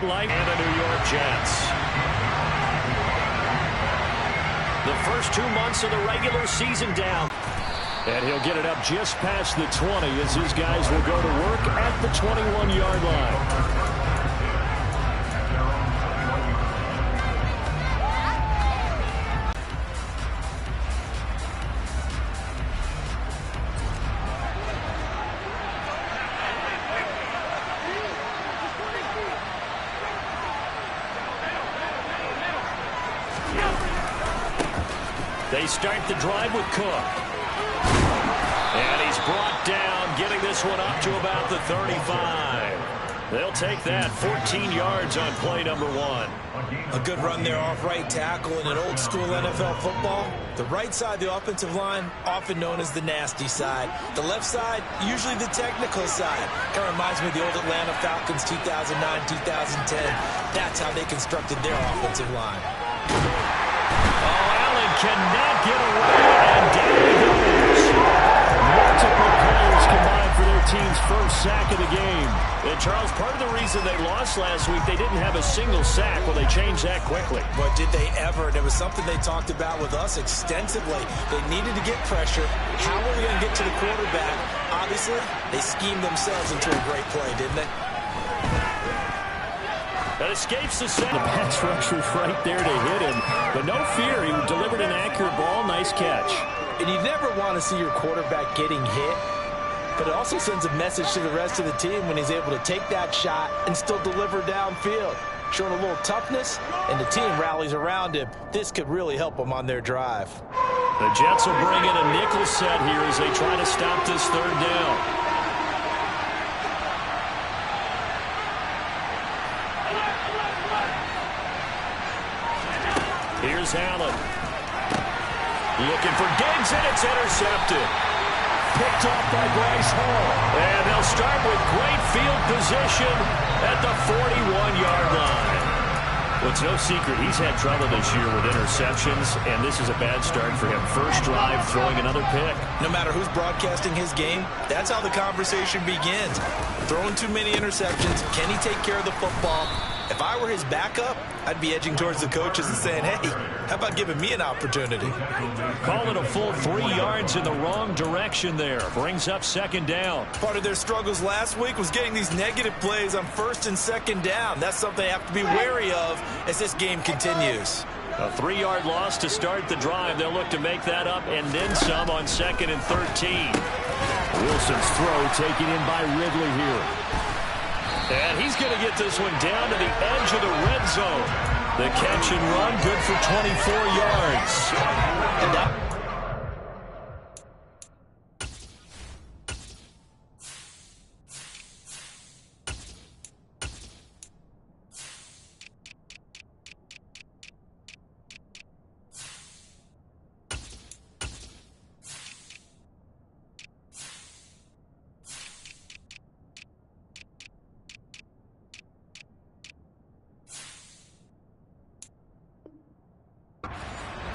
Like and the New York Jets. The first 2 months of the regular season down. And he'll get it up just past the 20 as his guys will go to work at the 21-yard line. They start the drive with Cook. And he's brought down, getting this one up to about the 35. They'll take that 14 yards on play number 1. A good run there off right tackle in an old school NFL football. The right side of the offensive line, often known as the nasty side. The left side, usually the technical side. Kind of reminds me of the old Atlanta Falcons 2009, 2010. That's how they constructed their offensive line. Cannot get away, and down he goes. Multiple players combined for their team's first sack of the game. And Charles, part of the reason they lost last week, they didn't have a single sack. Well, they changed that quickly. But did they ever? And it was something they talked about with us extensively. They needed to get pressure. How were they going to get to the quarterback? Obviously, they schemed themselves into a great play, didn't they? That escapes the set. The pass rusher's right there to hit him. But no fear, he delivered an accurate ball. Nice catch. And you never want to see your quarterback getting hit. But it also sends a message to the rest of the team when he's able to take that shot and still deliver downfield. Showing a little toughness, and the team rallies around him. This could really help them on their drive. The Jets will bring in a nickel set here as they try to stop this third down. Here's Allen. Looking for Diggs, and it's intercepted. Picked off by Bryce Hall. And they'll start with great field position at the 41-yard line. Well, it's no secret he's had trouble this year with interceptions, and this is a bad start for him. First drive, throwing another pick. No matter who's broadcasting his game, that's how the conversation begins. Throwing too many interceptions, can he take care of the football? If I were his backup, I'd be edging towards the coaches and saying, hey, how about giving me an opportunity? Call it a full 3 yards in the wrong direction there. Brings up second down. Part of their struggles last week was getting these negative plays on first and second down. That's something they have to be wary of as this game continues. A 3-yard loss to start the drive. They'll look to make that up and then some on 2nd and 13. Wilson's throw taken in by Ridley here. And he's going to get this one down to the edge of the red zone. The catch and run, good for 24 yards. And that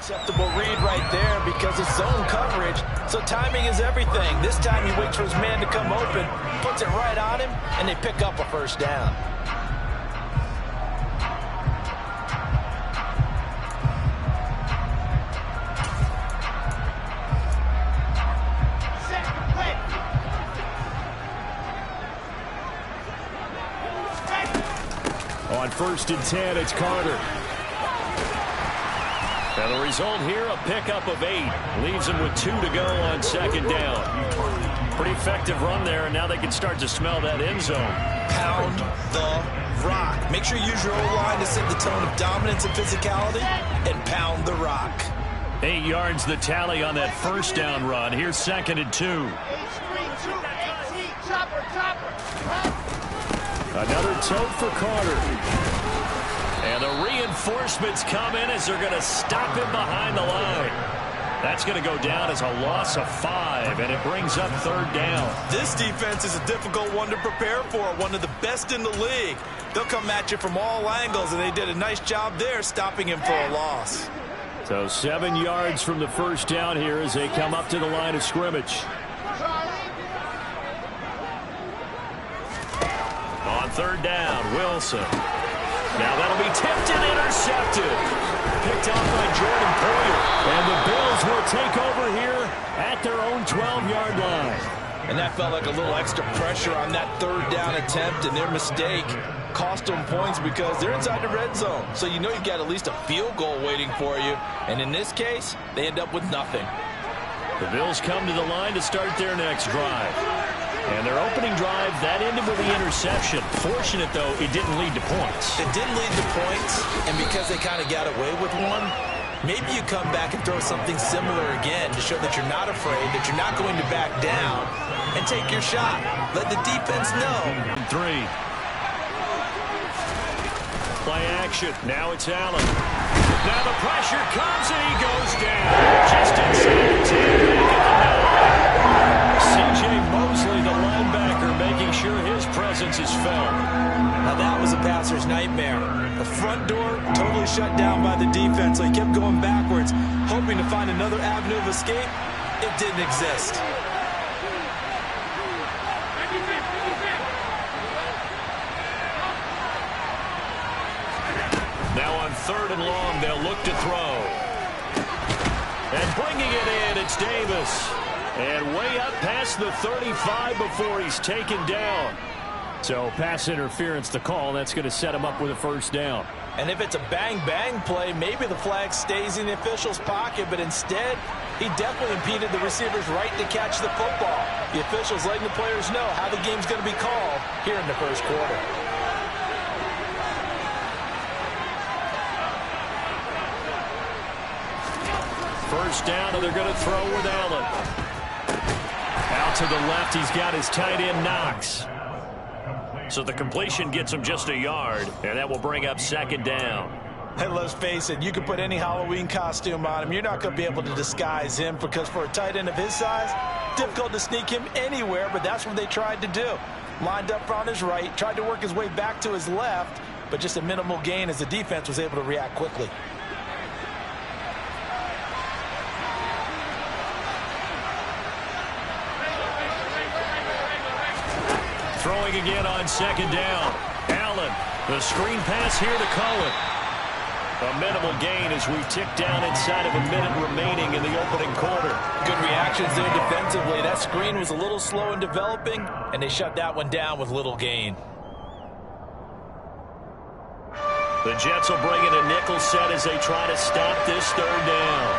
acceptable read right there because it's zone coverage, so timing is everything. This time he waits for his man to come open, puts it right on him, and they pick up a first down. On 1st and 10, it's Carter. And the result here, a pickup of 8. Leaves them with 2 to go on 2nd down. Pretty effective run there, and now they can start to smell that end zone. Pound the rock. Make sure you use your O-line to set the tone of dominance and physicality, and pound the rock. 8 yards the tally on that first down run. Here's 2nd and 2. Another tote for Carter. And the reinforcements come in as they're going to stop him behind the line. That's going to go down as a loss of 5, and it brings up 3rd down. This defense is a difficult one to prepare for, one of the best in the league. They'll come at you from all angles, and they did a nice job there stopping him for a loss. So 7 yards from the first down here as they come up to the line of scrimmage. On 3rd down, Wilson. Now that'll be tipped and intercepted. Picked off by Jordan Poyer. And the Bills will take over here at their own 12-yard line. And that felt like a little extra pressure on that third down attempt, and their mistake cost them points because they're inside the red zone. So you know you've got at least a field goal waiting for you. And in this case, they end up with nothing. The Bills come to the line to start their next drive. And their opening drive, that ended with the interception. Fortunate, though, it didn't lead to points. It didn't lead to points, and because they kind of got away with one, maybe you come back and throw something similar again to show that you're not afraid, that you're not going to back down, and take your shot. Let the defense know. 3. Play action. Now it's Allen. Now the pressure comes, and he goes down. Just inside the 10. C.J. Mosley, the linebacker, making sure his presence is felt. Now that was a passer's nightmare. The front door totally shut down by the defense, so he kept going backwards, hoping to find another avenue of escape. It didn't exist. Now on 3rd and long, they'll look to throw. And bringing it in, it's Davis. And way up past the 35 before he's taken down. So pass interference the call. That's going to set him up with a first down. And if it's a bang-bang play, maybe the flag stays in the official's pocket, but instead, he definitely impeded the receiver's right to catch the football. The officials letting the players know how the game's going to be called here in the first quarter. First down, and they're going to throw with Allen. Out to the left, he's got his tight end, Knox. So the completion gets him just a yard, and that will bring up 2nd down. And let's face it, you can put any Halloween costume on him. You're not going to be able to disguise him because for a tight end of his size, difficult to sneak him anywhere, but that's what they tried to do. Lined up on his right, tried to work his way back to his left, but just a minimal gain as the defense was able to react quickly. Throwing again on 2nd down. Allen, the screen pass here to Cullen. A minimal gain as we tick down inside of a minute remaining in the opening quarter. Good reactions there defensively. That screen was a little slow in developing, and they shut that one down with little gain. The Jets will bring in a nickel set as they try to stop this 3rd down.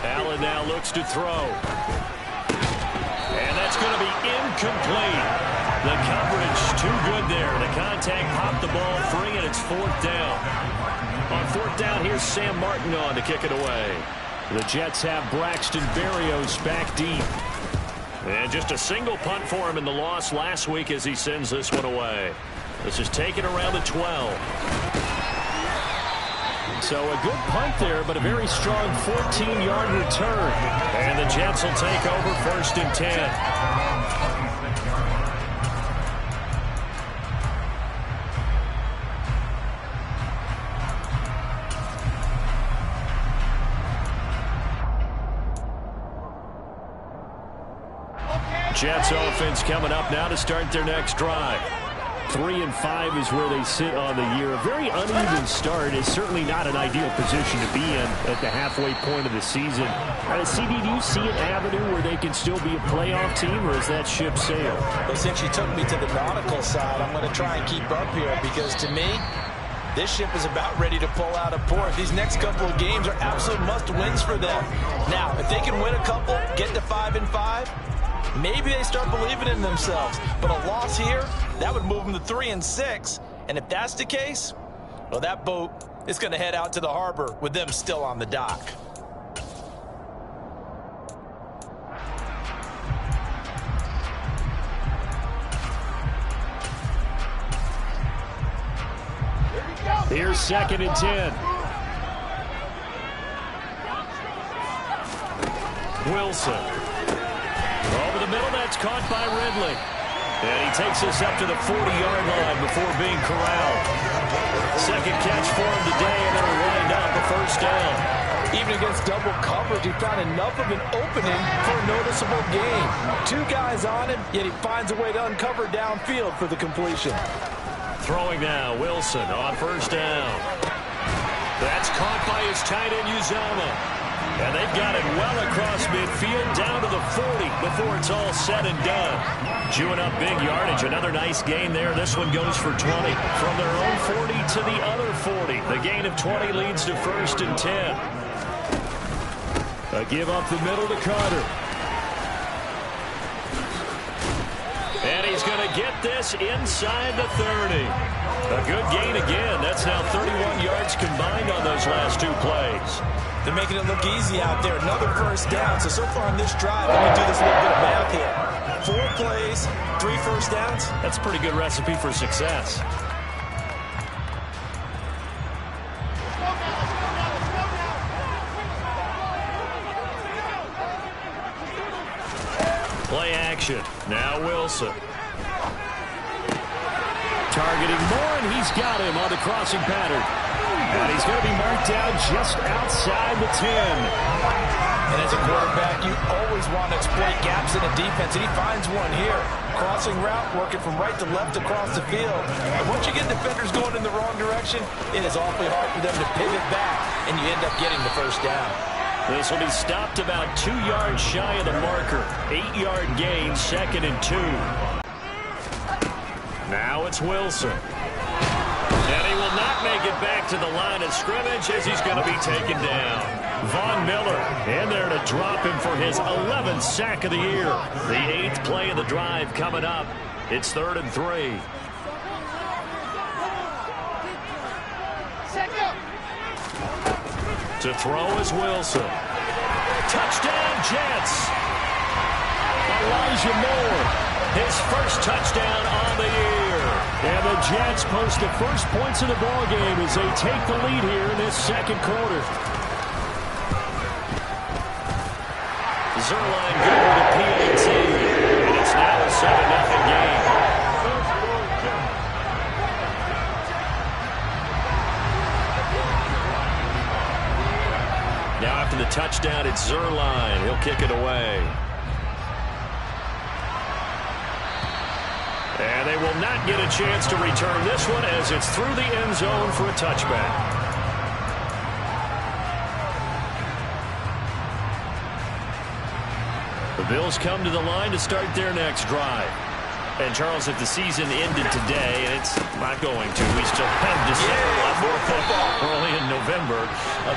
Allen now looks to throw. And that's going to be incomplete. The coverage too good there. The contact popped the ball free, and it's 4th down. On 4th down, here's Sam Martin on to kick it away. The Jets have Braxton Berrios back deep. And just a single punt for him in the loss last week as he sends this one away. This is taken around the 12. So a good punt there, but a very strong 14-yard return. And the Jets will take over 1st and 10. Jets offense coming up now to start their next drive. 3-5 is where they sit on the year. A very uneven start is certainly not an ideal position to be in at the halfway point of the season. CD, do you see an avenue where they can still be a playoff team, or is that ship sailed? Well, since you took me to the nautical side, I'm going to try and keep up here because to me, this ship is about ready to pull out of port. These next couple of games are absolute must-wins for them. Now, if they can win a couple, get to 5-5, maybe they start believing in themselves. But a loss here, that would move them to 3-6. And if that's the case, well, that boat is going to head out to the harbor with them still on the dock. Here's 2nd and 10. Wilson. Over the middle, that's caught by Ridley. And he takes us up to the 40-yard line before being corralled. Second catch for him today, and it'll wind up a 1st down. Even against double coverage, he found enough of an opening for a noticeable gain. 2 guys on him, yet he finds a way to uncover downfield for the completion. Throwing now, Wilson on first down. That's caught by his tight end, Uzomah. And they've got it well across midfield, down to the 40 before it's all said and done. Chewing up big yardage. Another nice gain there. This one goes for 20. From their own 40 to the other 40. The gain of 20 leads to 1st and 10. A give up the middle to Carter. And he's going to get this inside the 30. A good gain again. That's now 31 yards combined on those last 2 plays. They're making it look easy out there. Another 1st down. So far on this drive, let me do this little bit of math here. 4 plays, 3 1st downs. That's a pretty good recipe for success. Play action. Now Wilson. Targeting Moore, and he's got him on the crossing pattern. And he's going to be marked down just outside the 10. And as a quarterback, you always want to exploit gaps in a defense, and he finds one here. Crossing route, working from right to left across the field. And once you get defenders going in the wrong direction, it is awfully hard for them to pivot back, and you end up getting the 1st down. This will be stopped about 2 yards shy of the marker. 8-yard gain, 2nd and 2. Now it's Wilson. And he will not make it back to the line of scrimmage as he's going to be taken down. Von Miller in there to drop him for his 11th sack of the year. The 8th play of the drive coming up. It's 3rd and 3. To throw is Wilson. Touchdown, Jets. Elijah Moore, his 1st touchdown on the year. And the Jets post the first points of the ball game as they take the lead here in this 2nd quarter. Zerline going to PAT, and it's now a 7-0 game. Now after the touchdown, it's Zerline. He'll kick it away. And they will not get a chance to return this one as it's through the end zone for a touchback. The Bills come to the line to start their next drive. And, Charles, if the season ended today, and it's not going to, we still have December left early in November,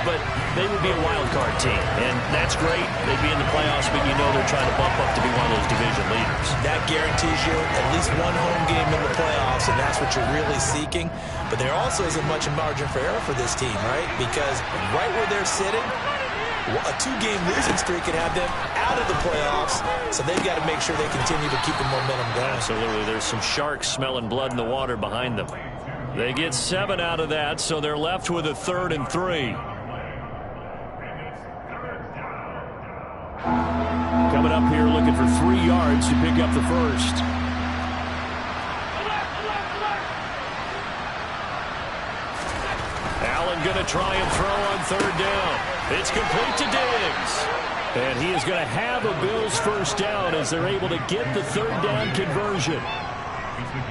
but they would be a wild card team. And that's great. They'd be in the playoffs, but you know they're trying to bump up to be one of those division leaders. That guarantees you at least one home game in the playoffs, and that's what you're really seeking. But there also isn't much margin for error for this team, right? Because right where they're sitting, a 2-game losing streak could have them out of the playoffs, so they've got to make sure they continue to keep the momentum going. Absolutely. There's some sharks smelling blood in the water behind them. They get 7 out of that, so they're left with a 3rd and 3. Coming up here looking for 3 yards to pick up the 1st. Allen going to try and throw on 3rd down. It's complete to Diggs. And he is going to have a Bills 1st down as they're able to get the 3rd down conversion.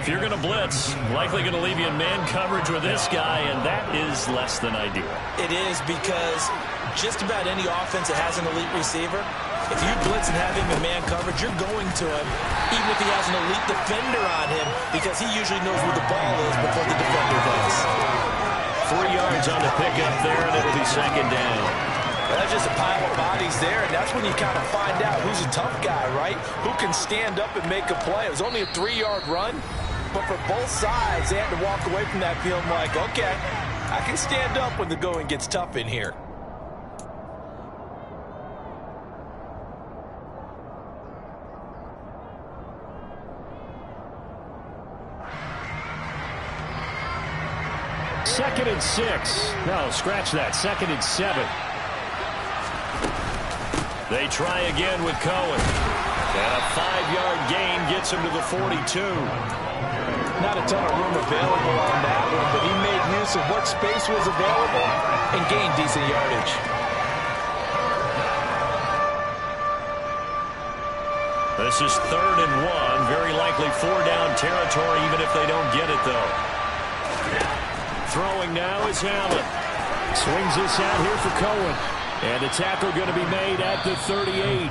If you're going to blitz, likely going to leave you in man coverage with this guy, and that is less than ideal. It is, because just about any offense that has an elite receiver, if you blitz and have him in man coverage, you're going to him, even if he has an elite defender on him, because he usually knows where the ball is before the defender does. 3 yards on the pickup there, and it'll be 2nd down. That's just a pile of bodies there, and that's when you kind of find out who's a tough guy, right? Who can stand up and make a play. It was only a 3-yard run, but for both sides, they had to walk away from that feeling like, okay, I can stand up when the going gets tough in here. Second and 6. No, scratch that. 2nd and 7. They try again with Cohen. And a 5-yard gain gets him to the 42. Not a ton of room available on that one, but he made use of what space was available and gained decent yardage. This is 3rd and 1. Very likely 4-down territory, even if they don't get it, though. Throwing now is Allen. Swings this out here for Cohen. And the tackle going to be made at the 38.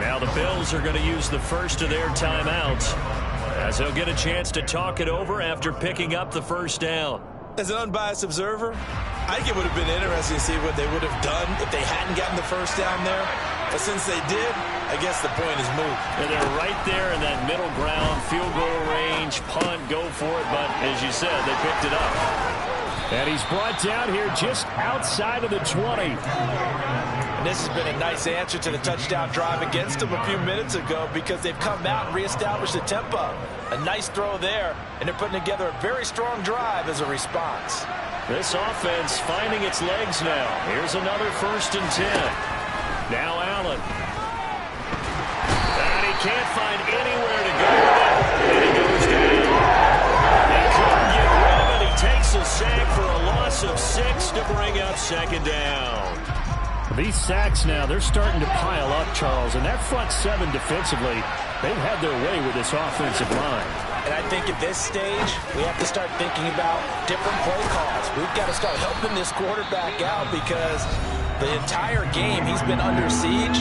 Now the Bills are going to use the first of their timeouts, as they'll get a chance to talk it over after picking up the first down. As an unbiased observer, I think it would have been interesting to see what they would have done if they hadn't gotten the first down there. But since they did, I guess the point is moot. And they're right there in that middle ground, field goal range, punt, go for it. But as you said, they picked it up. And he's brought down here just outside of the 20. And this has been a nice answer to the touchdown drive against them a few minutes ago, because they've come out and reestablished the tempo. A nice throw there, and they're putting together a very strong drive as a response. This offense finding its legs now. Here's another 1st and 10. Now Allen. And he can't find anywhere to go with it. And he goes down. He couldn't get rid of it. He takes a sack for a loss of 6 to bring up 2nd down. These sacks now, they're starting to pile up, Charles. And that front 7 defensively, they've had their way with this offensive line. And I think at this stage, we have to start thinking about different play calls. We've got to start helping this quarterback out, because the entire game he's been under siege.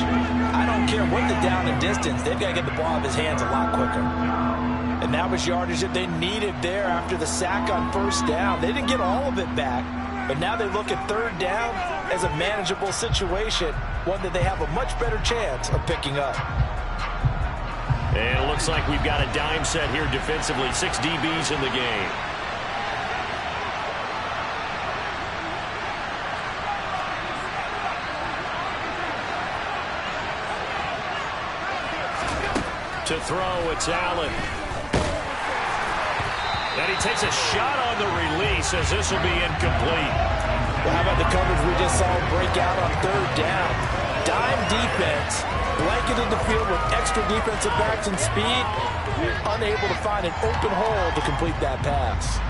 I don't care what the down and distance, they've got to get the ball out of his hands a lot quicker. And that was yardage that they needed there after the sack on 1st down. They didn't get all of it back, but now they look at 3rd down as a manageable situation, one that they have a much better chance of picking up. And it looks like we've got a dime set here defensively. 6 DBs in the game. To throw, it's Allen. And he takes a shot on the release, as this will be incomplete. Well, how about the coverage we just saw break out on 3rd down? Dime defense, blanketed the field with extra defensive backs and speed, unable to find an open hole to complete that pass.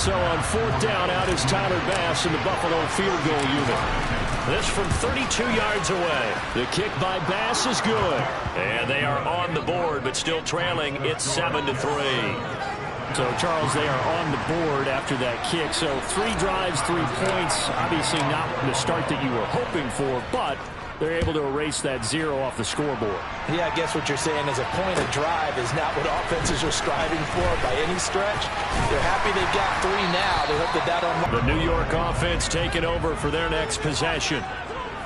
So on 4th down, out is Tyler Bass in the Buffalo field goal unit. This from 32 yards away. The kick by Bass is good. And they are on the board, but still trailing. It's 7-3. So, Charles, they are on the board after that kick. So 3 drives, 3 points. Obviously not the start that you were hoping for, but they're able to erase that 0 off the scoreboard. Yeah, I guess what you're saying is a point of drive is not what offenses are striving for by any stretch. They're happy they've got 3 now. They hope that unlocks. The New York offense taking over for their next possession.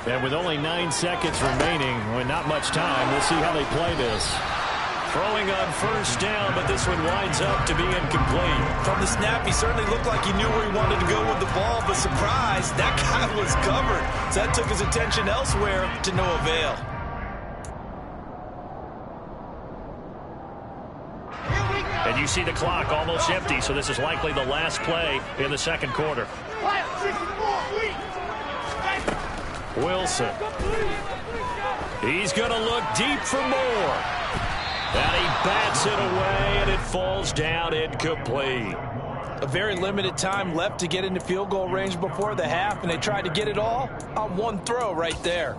And with only 9 seconds remaining, with not much time, we'll see how they play this. Throwing on 1st down, but this one winds up to be incomplete. From the snap, he certainly looked like he knew where he wanted to go with the ball, but surprise, that guy was covered. So that took his attention elsewhere to no avail. And you see the clock almost empty, so this is likely the last play in the 2nd quarter. Wilson. He's going to look deep for more. And he bats it away, and it falls down incomplete. A very limited time left to get into field goal range before the half, and they tried to get it all on 1 throw right there.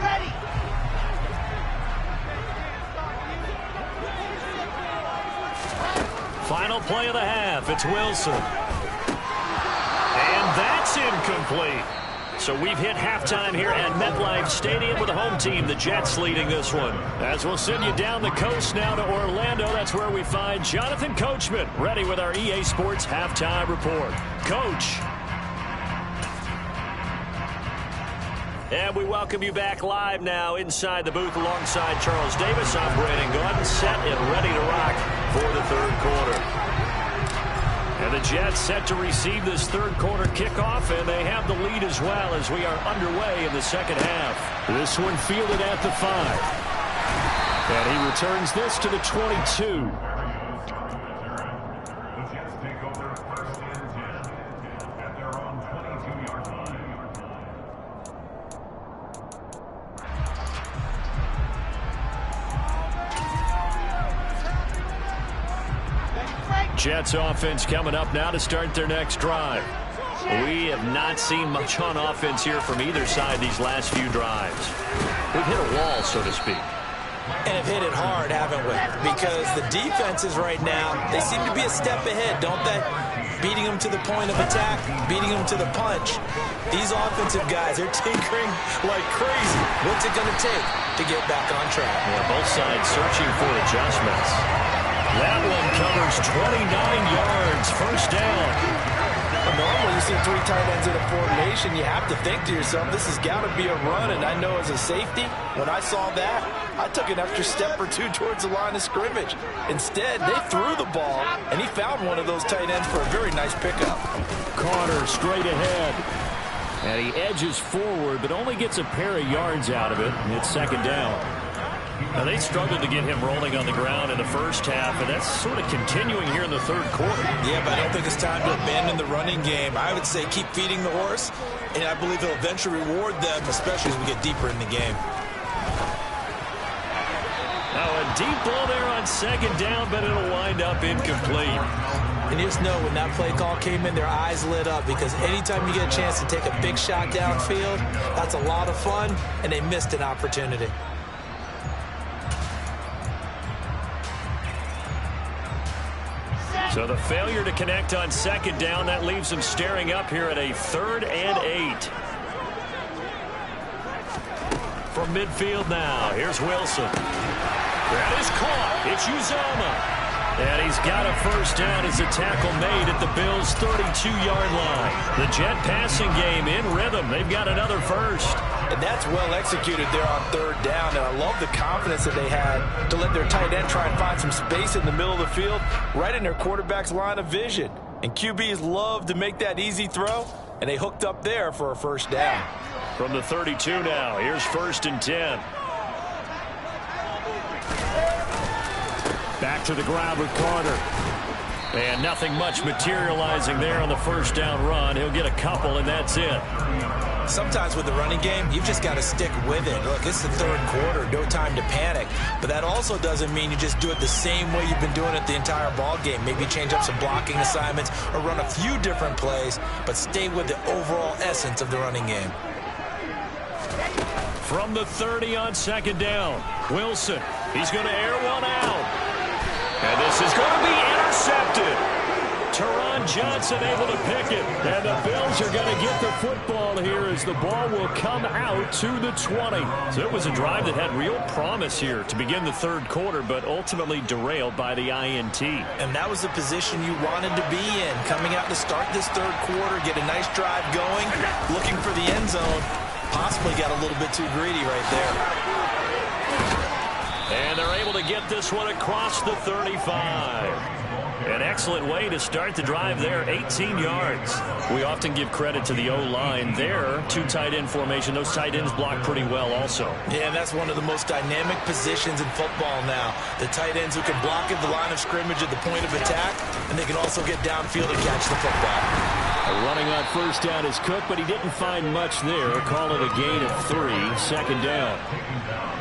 Ready. Final play of the half. It's Wilson. And that's incomplete. So we've hit halftime here at MetLife Stadium with the home team, the Jets, leading this one. As we'll send you down the coast now to Orlando, that's where we find Jonathan Coachman, ready with our EA Sports halftime report. Coach. And we welcome you back live now inside the booth alongside Charles Davis. I'm Brandon Gordon, set and ready to rock for the 3rd quarter. And the Jets set to receive this 3rd quarter kickoff, and they have the lead as well as we are underway in the 2nd half. This one fielded at the 5. And he returns this to the 22. Jets offense coming up now to start their next drive. We have not seen much on offense here from either side these last few drives. We've hit a wall, so to speak. And have hit it hard, haven't we? Because the defenses right now, they seem to be a step ahead, don't they? Beating them to the point of attack, beating them to the punch. These offensive guys, they're tinkering like crazy. What's it going to take to get back on track? Yeah, both sides searching for adjustments. That one covers 29 yards, first down. Normally, you see 3 tight ends in a formation, you have to think to yourself, this has got to be a run, and I know as a safety, when I saw that, I took an extra step or 2 towards the line of scrimmage. Instead, they threw the ball, and he found one of those tight ends for a very nice pickup. Carter straight ahead. And he edges forward, but only gets a pair of yards out of it, and it's second down. Now, they struggled to get him rolling on the ground in the first half, and that's sort of continuing here in the third quarter. Yeah, but I don't think it's time to abandon the running game. I would say keep feeding the horse, and I believe he'll eventually reward them, especially as we get deeper in the game. Now, a deep ball there on second down, but it'll wind up incomplete. And you just know when that play call came in, their eyes lit up, because anytime you get a chance to take a big shot downfield, that's a lot of fun, and they missed an opportunity. So the failure to connect on second down, that leaves them staring up here at a 3rd and 8. From midfield now, here's Wilson. That is caught. It's Uzomah. And he's got a first down as a tackle made at the Bills' 32-yard line. The Jet passing game in rhythm. They've got another first. And that's well executed there on 3rd down. And I love the confidence that they had to let their tight end try and find some space in the middle of the field, right in their quarterback's line of vision. And QBs love to make that easy throw, and they hooked up there for a first down. From the 32 now, here's 1st and 10. Back to the ground with Carter. And nothing much materializing there on the first down run. He'll get a couple, and that's it. Sometimes with the running game, you've just got to stick with it. Look, it's the 3rd quarter, no time to panic. But that also doesn't mean you just do it the same way you've been doing it the entire ball game. Maybe change up some blocking assignments or run a few different plays, but stay with the overall essence of the running game. From the 30 on second down, Wilson. He's going to air one out. And this is going to be intercepted. Teron Johnson able to pick it. And the Bills are going to get the football here as the ball will come out to the 20. So it was a drive that had real promise here to begin the 3rd quarter, but ultimately derailed by the INT. And that was the position you wanted to be in. Coming out to start this 3rd quarter, get a nice drive going, looking for the end zone. Possibly got a little bit too greedy right there. And they're able to get this one across the 35. An excellent way to start the drive there, 18 yards. We often give credit to the O-line there. 2 tight end formation. Those tight ends block pretty well also. Yeah, and that's one of the most dynamic positions in football now. The tight ends who can block at the line of scrimmage at the point of attack, and they can also get downfield and catch the football. Running on first down is Cook, but he didn't find much there. Call it a gain of 3, second down.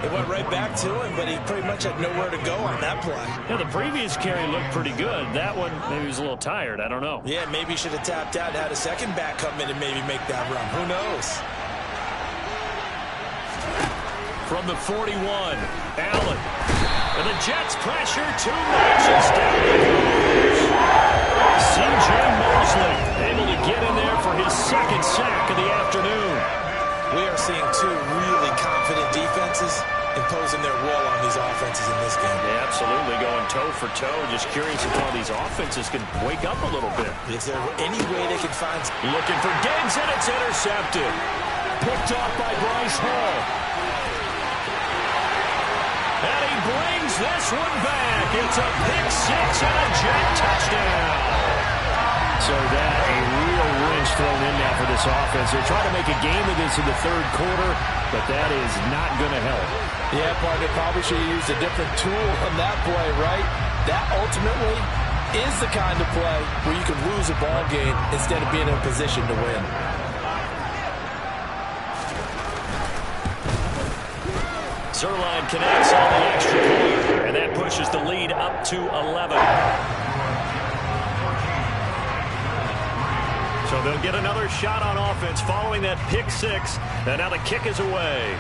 It went right back to him, but he pretty much had nowhere to go on that play. Yeah, the previous carry looked pretty good. That one, maybe he was a little tired. I don't know. Yeah, maybe he should have tapped out and had a second back come in and maybe make that run. Who knows? From the 41, Allen. And the Jets pressure 2 matches down the goes. C.J. Mosley able to get in there for his 2nd sack of the afternoon. We are seeing 2 really confident defenses imposing their will on these offenses in this game. Yeah, absolutely, going toe for toe. Just curious if all these offenses can wake up a little bit. Is there any way they can find... Looking for Diggs, and it's intercepted. Picked off by Bryce Hall. And he brings this one back. It's a pick 6 and a Jet touchdown. So that a real wrench thrown in now for this offense. They're trying to make a game of this in the 3rd quarter, but that is not going to help. Yeah, partner, probably should have used a different tool on that play, right? That ultimately is the kind of play where you can lose a ball game instead of being in a position to win. Zerline connects on the extra point, and that pushes the lead up to 11. So they'll get another shot on offense following that pick six. And now the kick is away.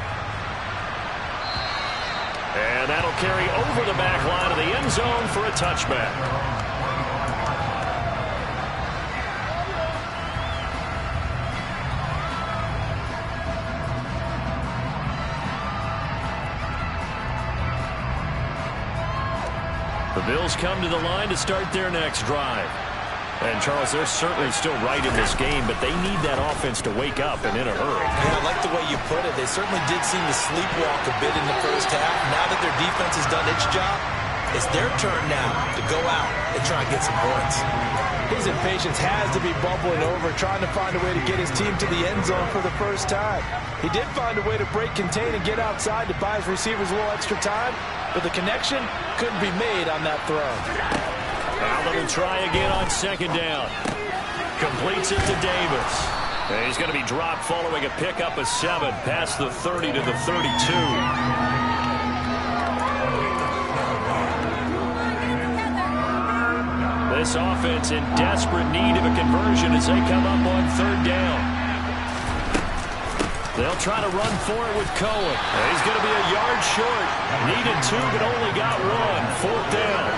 And that'll carry over the back line of the end zone for a touchback. The Bills come to the line to start their next drive. And, Charles, they're certainly still right in this game, but they need that offense to wake up and in a hurry. Yeah, I like the way you put it. They certainly did seem to sleepwalk a bit in the first half. Now that their defense has done its job, it's their turn now to go out and try and get some points. His impatience has to be bubbling over, trying to find a way to get his team to the end zone for the first time. He did find a way to break contain and get outside to buy his receivers a little extra time, but the connection couldn't be made on that throw. Allen will try again on second down. Completes it to Davis. And he's going to be dropped following a pickup of 7 past the 30 to the 32. This offense in desperate need of a conversion as they come up on third down. They'll try to run for it with Cohen. He's going to be a yard short. Needed 2, but only got 1. Fourth down.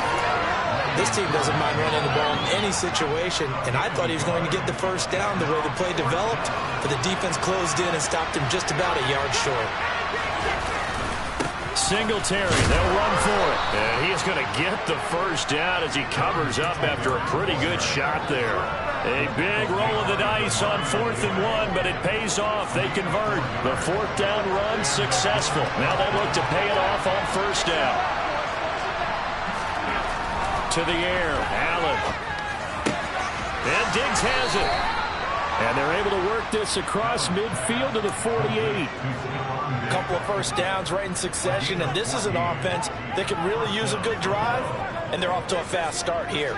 This team doesn't mind running the ball in any situation, and I thought he was going to get the first down the way the play developed, but the defense closed in and stopped him just about a yard short. Singletary, they'll run for it. And he is going to get the first down as he covers up after a pretty good shot there. A big roll of the dice on 4th and 1, but it pays off. They convert. The fourth down run successful. Now they look to pay it off on first down. To the air, Allen. And Diggs has it. And they're able to work this across midfield to the 48. A couple of first downs right in succession, and this is an offense that can really use a good drive, and they're off to a fast start here.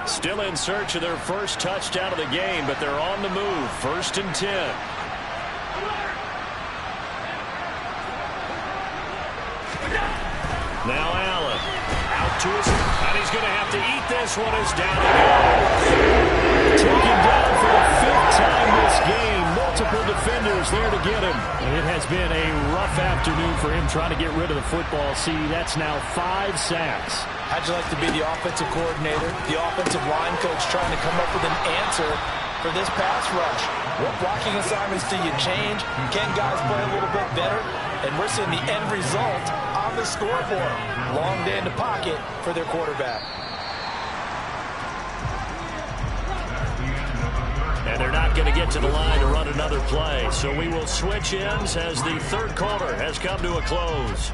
Still in search of their first touchdown of the game, but they're on the move. 1st and 10. Now Allen. To his, and he's going to have to eat this one as down he goes. Taken down for the 5th time this game. Multiple defenders there to get him. And it has been a rough afternoon for him trying to get rid of the football. See, that's now 5 sacks. How'd you like to be the offensive coordinator, the offensive line coach trying to come up with an answer for this pass rush? What blocking assignments do you change? Can guys play a little bit better? And we're seeing the end result on the scoreboard. Long day in the pocket for their quarterback. And they're not going to get to the line to run another play. So we will switch ends as the third quarter has come to a close.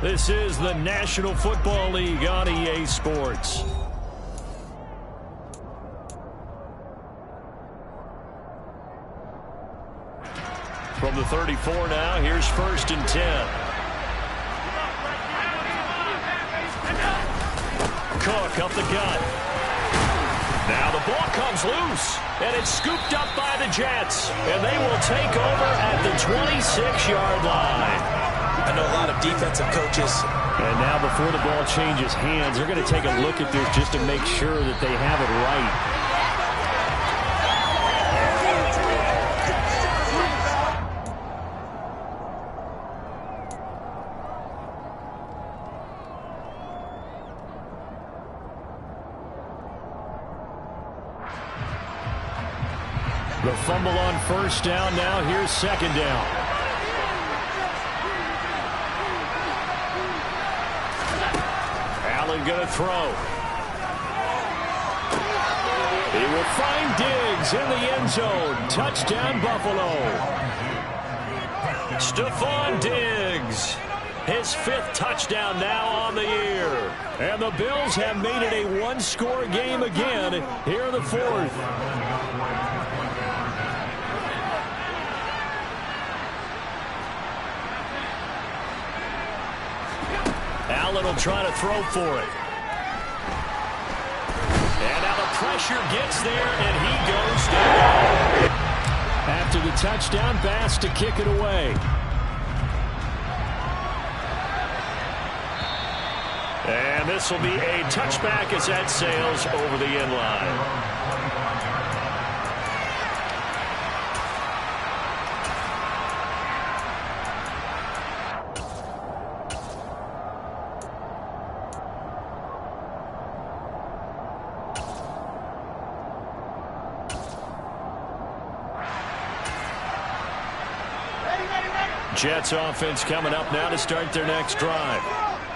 This is the National Football League on EA Sports. From the 34 now, here's 1st and 10. Cook up the gut. Now the ball comes loose, and it's scooped up by the Jets, and they will take over at the 26-yard line. I know a lot of defensive coaches. And now before the ball changes hands, they're going to take a look at this just to make sure that they have it right. The fumble on first down. Now here's second down. Allen going to throw. He will find Diggs in the end zone. Touchdown, Buffalo. Stephon Diggs. His 5th touchdown now on the year. And the Bills have made it a one-score game again here in the 4th. Allen will try to throw for it. And now the pressure gets there, and he goes down. After the touchdown pass to kick it away. And this will be a touchback as that sails over the end line. Jets offense coming up now to start their next drive.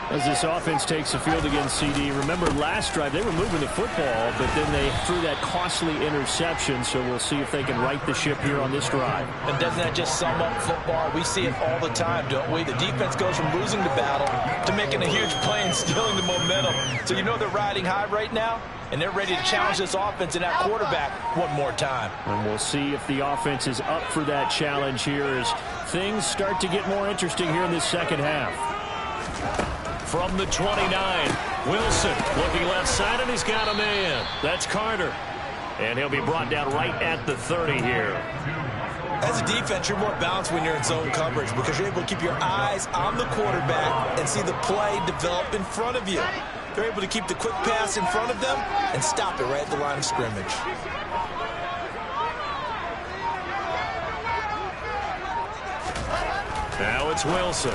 As this offense takes the field against CD, remember last drive they were moving the football, but then they threw that costly interception, so we'll see if they can right the ship here on this drive. And doesn't that just sum up football? We see it all the time, don't we? The defense goes from losing the battle to making a huge play and stealing the momentum. So you know they're riding high right now, and they're ready to challenge this offense and that quarterback one more time. And we'll see if the offense is up for that challenge here as things start to get more interesting here in this second half. From the 29, Wilson looking left side, and he's got a man. That's Carter. And he'll be brought down right at the 30 here. As a defense, you're more balanced when you're in zone coverage because you're able to keep your eyes on the quarterback and see the play develop in front of you. They're able to keep the quick pass in front of them and stop it right at the line of scrimmage. Now it's Wilson.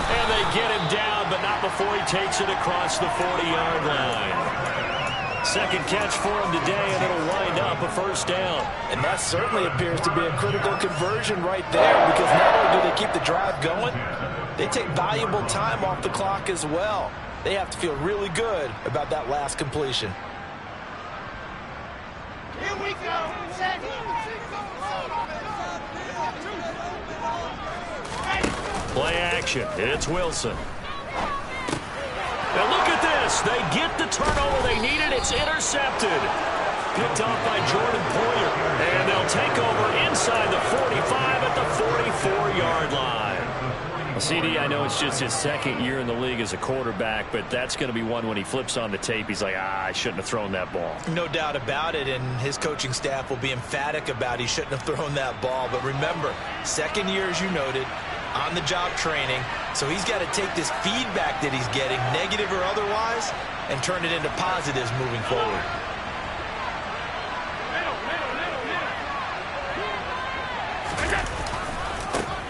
And they get him down, but not before he takes it across the 40-yard line. Second catch for him today, and it'll wind up a first down. And that certainly appears to be a critical conversion right there, because not only do they keep the drive going, they take valuable time off the clock as well. They have to feel really good about that last completion. Here we go. Play action. It's Wilson. Now look at this. They get the turnover they needed. It's intercepted. Picked off by Jordan Poyer. And they'll take over inside the 45 at the 44-yard line. Well, CD, I know it's just his second year in the league as a quarterback, but that's going to be one when he flips on the tape. He's like, I shouldn't have thrown that ball. No doubt about it, and his coaching staff will be emphatic about he shouldn't have thrown that ball. But remember, second year, as you noted, on-the-job training, so he's got to take this feedback that he's getting, negative or otherwise, and turn it into positives moving forward.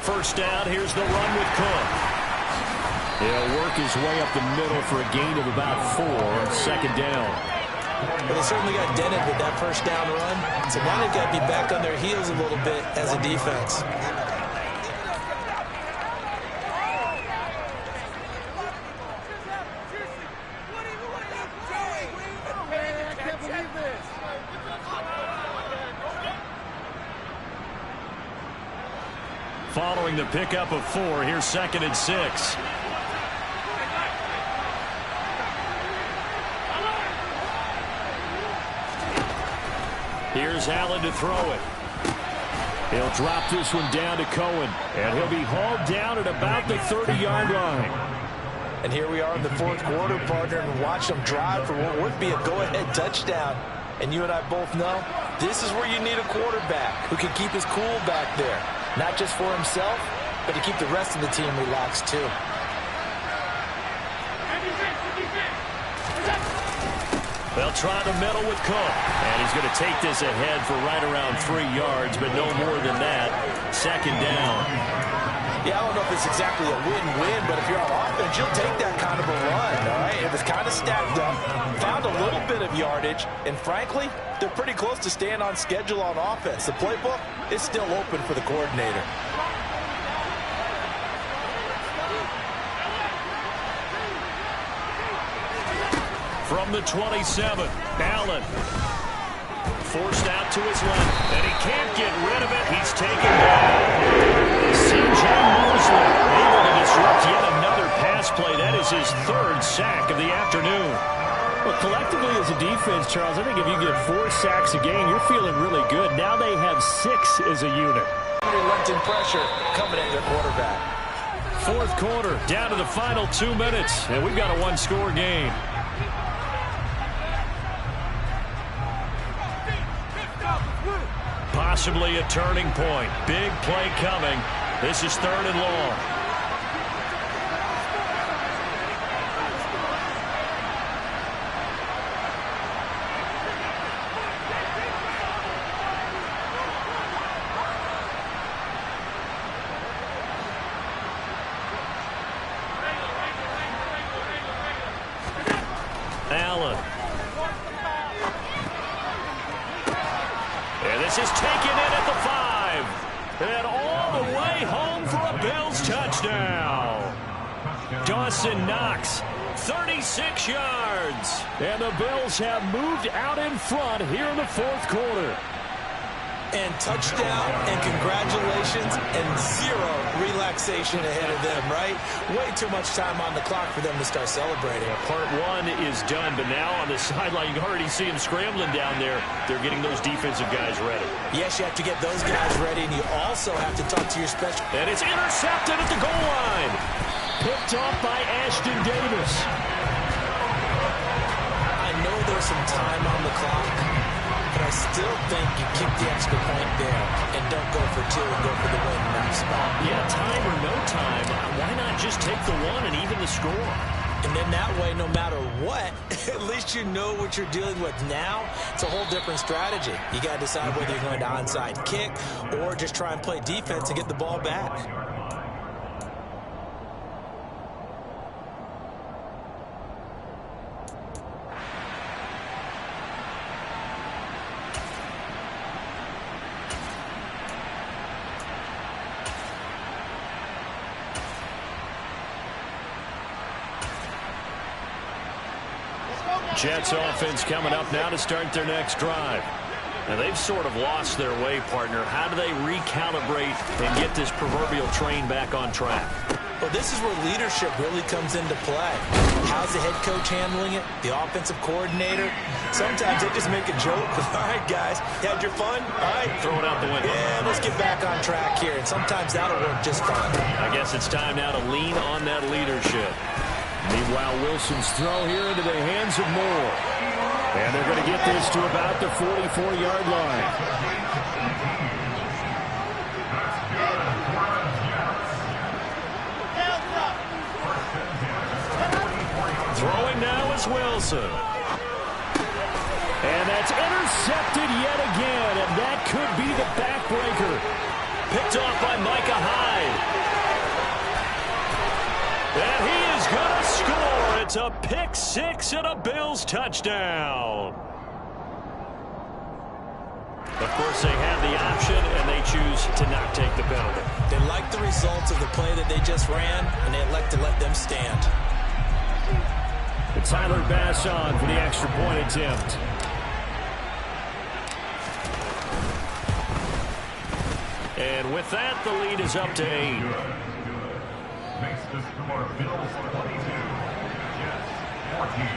First down, here's the run with Cook. He'll work his way up the middle for a gain of about 4. Second down. Well, they certainly got dented with that first down run, so now they've got to be back on their heels a little bit as a defense. Following the pickup of 4, here's 2nd and 6. Here's Allen to throw it. He'll drop this one down to Cohen, and he'll be hauled down at about the 30-yard line. And here we are in the fourth quarter, partner, and watch them drive for what would be a go-ahead touchdown. And you and I both know this is where you need a quarterback who can keep his cool back there. Not just for himself, but to keep the rest of the team relaxed too. They'll try the middle with Cook. And he's going to take this ahead for right around 3 yards, but no more than that. Second down. Yeah, I don't know if it's exactly a win-win, but if you're on offense, you'll take that kind of a run, all right? It was kind of stacked up, found a little bit of yardage, and frankly, they're pretty close to staying on schedule on offense. The playbook is still open for the coordinator. From the 27, Allen. Forced out to his left, and he can't get rid of it. He's taken down. C.J. Mosley able to disrupt yet another pass play. That is his 3rd sack of the afternoon. Well, collectively as a defense, Charles, I think if you get 4 sacks a game, you're feeling really good. Now they have 6 as a unit. Unrelenting pressure coming at their quarterback. Fourth quarter, down to the final 2 minutes, and we've got a 1-score game. Possibly a turning point. Big play coming. This is 3rd and long. Allen. And this is taken in at the 5. toss and knocks. 36 yards. And the Bills have moved out in front here in the fourth quarter. And touchdown and congratulations and zero relaxation ahead of them, right? Way too much time on the clock for them to start celebrating. Part one is done, but now on the sideline, you can already see them scrambling down there. They're getting those defensive guys ready. Yes, you have to get those guys ready, and you also have to talk to your special. And it's intercepted at the goal line. Picked off by Ashton Davis. I know there's some time on the clock, but I still think you keep the extra point there and don't go for two and go for the win in that spot. Yeah, time or no time, why not just take the one and even the score? And then that way, no matter what, at least you know what you're dealing with now. It's a whole different strategy. You got to decide whether you're going to onside kick or just try and play defense and get the ball back. Jets offense coming up now to start their next drive. Now they've sort of lost their way, partner. How do they recalibrate and get this proverbial train back on track? Well, this is where leadership really comes into play. How's the head coach handling it? The offensive coordinator? Sometimes they just make a joke. All right, guys, you had your fun? All right. Throw it out the window. Yeah, let's get back on track here. And sometimes that'll work just fine. I guess it's time now to lean on that leadership. Meanwhile, Wilson's throw here into the hands of Moore. And they're going to get this to about the 44-yard line. Throwing now is Wilson. And that's intercepted yet again, and that could be the backbreaker. Picked off by Micah Hyde. And he is going to score. It's a pick six and a Bills touchdown. Of course, they have the option, and they choose to not take the penalty. They like the results of the play that they just ran, and they elect to let them stand. Tyler Bass on for the extra point attempt. And with that, the lead is up to 8. Makes the score Bills 22, Jets 14.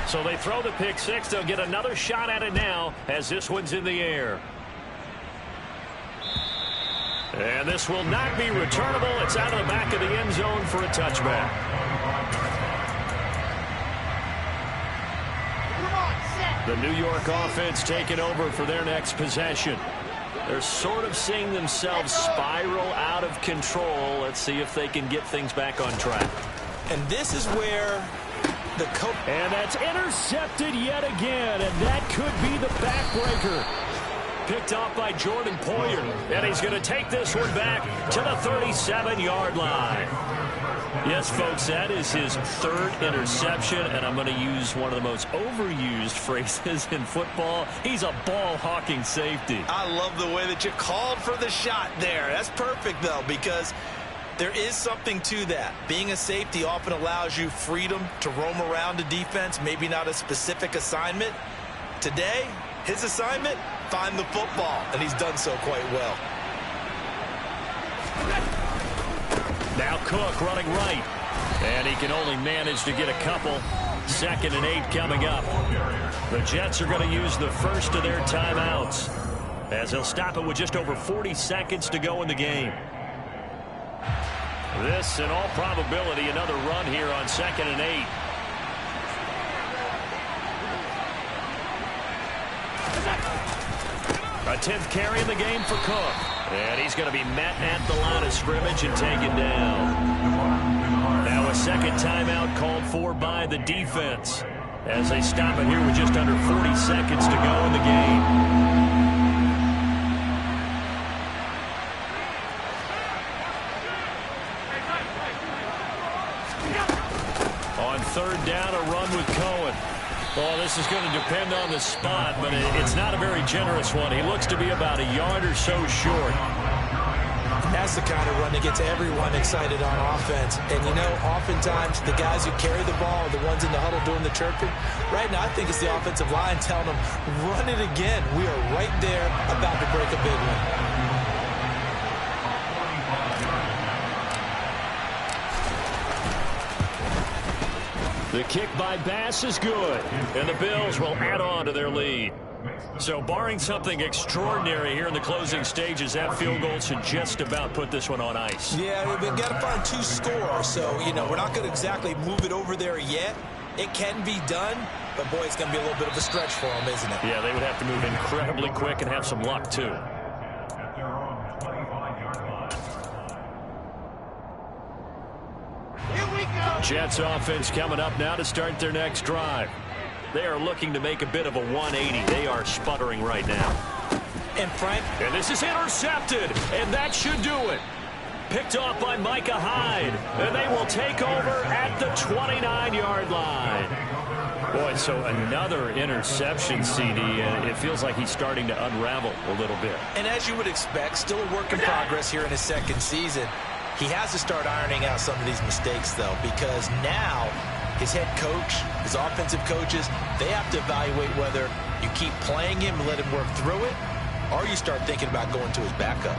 So they throw the pick six. They'll get another shot at it now as this one's in the air. And this will not be returnable. It's out of the back of the end zone for a touchback. The New York offense taking over for their next possession. They're sort of seeing themselves spiral out of control. Let's see if they can get things back on track. And this is where the coach... And that's intercepted yet again, and that could be the backbreaker. Picked off by Jordan Poyer. And he's going to take this one back to the 37-yard line. Yes, folks, that is his third interception, and I'm going to use one of the most overused phrases in football. He's a ball-hawking safety. I love the way that you called for the shot there. That's perfect, though, because there is something to that. Being a safety often allows you freedom to roam around a defense, maybe not a specific assignment. Today, his assignment, find the football, and he's done so quite well. Now Cook running right. And he can only manage to get a couple. 2nd and 8 coming up. The Jets are going to use the first of their timeouts as they'll stop it with just over 40 seconds to go in the game. This, in all probability, another run here on 2nd and 8. A 10th carry in the game for Cook. And he's going to be met at the line of scrimmage and taken down. Now a second timeout called for by the defense as they stop it here with just under 40 seconds to go in the game. On 3rd down, a run with Cohen. Well, this is going to depend on the spot, but it's not a very generous one. He looks to be about a yard or so short. That's the kind of run that gets everyone excited on offense. And, you know, oftentimes the guys who carry the ball are the ones in the huddle doing the chirping. Right now, I think it's the offensive line telling them, run it again. We are right there about to break a big one. The kick by Bass is good, and the Bills will add on to their lead. So barring something extraordinary here in the closing stages, that field goal should just about put this one on ice. Yeah, we've got to find 2 scores, so, you know, we're not going to exactly move it over there yet. It can be done, but, boy, it's going to be a little bit of a stretch for them, isn't it? Yeah, they would have to move incredibly quick and have some luck, too. At their own 25-yard line. Jets offense coming up now to start their next drive. They are looking to make a bit of a 180. They are sputtering right now. And Frank. And this is intercepted, and that should do it. Picked off by Micah Hyde, and they will take over at the 29-yard line. Boy, so another interception, CD, and it feels like he's starting to unravel a little bit. And as you would expect, still a work in progress here in his second season. He has to start ironing out some of these mistakes, though, because now his head coach, his offensive coaches, they have to evaluate whether you keep playing him and let him work through it, or you start thinking about going to his backup.